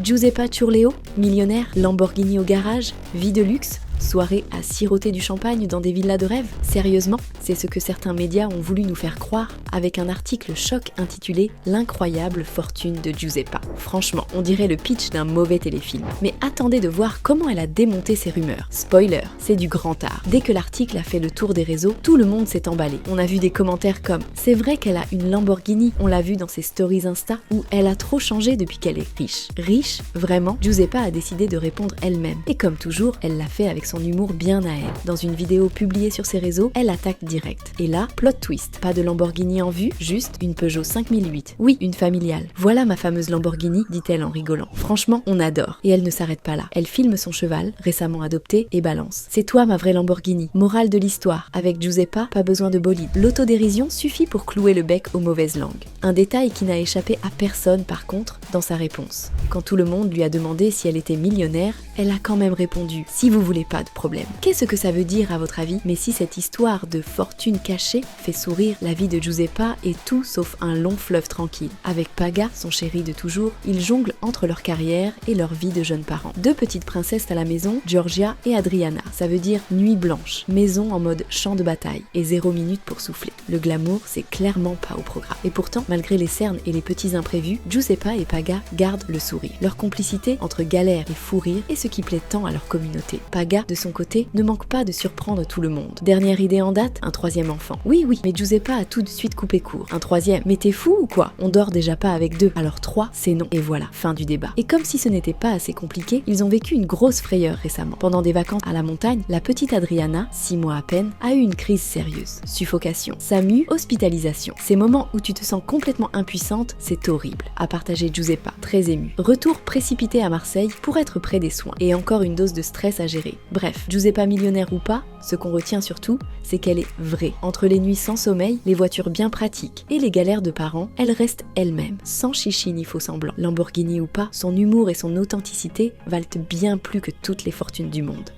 Giuseppa Ciurleo, millionnaire, Lamborghini au garage, vie de luxe, soirée à siroter du champagne dans des villas de rêve. Sérieusement, c'est ce que certains médias ont voulu nous faire croire avec un article choc intitulé « L'incroyable fortune de Giuseppa ». Franchement, on dirait le pitch d'un mauvais téléfilm. Mais attendez de voir comment elle a démonté ces rumeurs. Spoiler, c'est du grand art. Dès que l'article a fait le tour des réseaux, tout le monde s'est emballé. On a vu des commentaires comme « C'est vrai qu'elle a une Lamborghini, on l'a vu dans ses stories Insta » ou « Elle a trop changé depuis qu'elle est riche ». Riche, vraiment, Giuseppa a décidé de répondre elle-même. Et comme toujours, elle l'a fait avec son humour bien à elle. Dans une vidéo publiée sur ses réseaux, elle attaque direct. Et là, plot twist. Pas de Lamborghini en vue, juste une Peugeot 5008. Oui, une familiale. Voilà ma fameuse Lamborghini, dit-elle en rigolant. Franchement, on adore. Et elle ne s'arrête pas là. Elle filme son cheval, récemment adopté, et balance. C'est toi ma vraie Lamborghini. Morale de l'histoire. Avec Giuseppa, pas besoin de bolide. L'autodérision suffit pour clouer le bec aux mauvaises langues. Un détail qui n'a échappé à personne par contre dans sa réponse. Quand tout le monde lui a demandé si elle était millionnaire, elle a quand même répondu « Si vous voulez pas de problème ». Qu'est-ce que ça veut dire à votre avis? Mais si cette histoire de fortune cachée fait sourire, la vie de Giuseppa est tout sauf un long fleuve tranquille. Avec Paga, son chéri de toujours, ils jonglent entre leur carrière et leur vie de jeunes parents. Deux petites princesses à la maison, Giorgia et Adriana. Ça veut dire nuit blanche, maison en mode champ de bataille et 0 minute pour souffler. Le glamour, c'est clairement pas au programme. Et pourtant, malgré les cernes et les petits imprévus, Giuseppa et Paga gardent le sourire. Leur complicité entre galère et fou rire est ce qui plaît tant à leur communauté. Paga, de son côté, ne manque pas de surprendre tout le monde. Dernière idée en date, un troisième enfant. Oui, mais Giuseppa a tout de suite coupé court. Un troisième, mais t'es fou ou quoi? On dort déjà pas avec deux, alors 3, c'est non. Et voilà, fin du débat. Et comme si ce n'était pas assez compliqué, ils ont vécu une grosse frayeur récemment. Pendant des vacances à la montagne, la petite Adriana, 6 mois à peine, a eu une crise sérieuse. Suffocation, SAMU, hospitalisation. Ces moments où tu te sens complètement impuissante, c'est horrible. A partagé Giuseppa, très émue. Retour précipité à Marseille pour être près des soins. Et encore une dose de stress à gérer. Bref, Giuseppa millionnaire ou pas, ce qu'on retient surtout, c'est qu'elle est vraie. Entre les nuits sans sommeil, les voitures bien pratiques et les galères de parents, elle reste elle-même, sans chichi ni faux semblant. Lamborghini ou pas, son humour et son authenticité valent bien plus que toutes les fortunes du monde.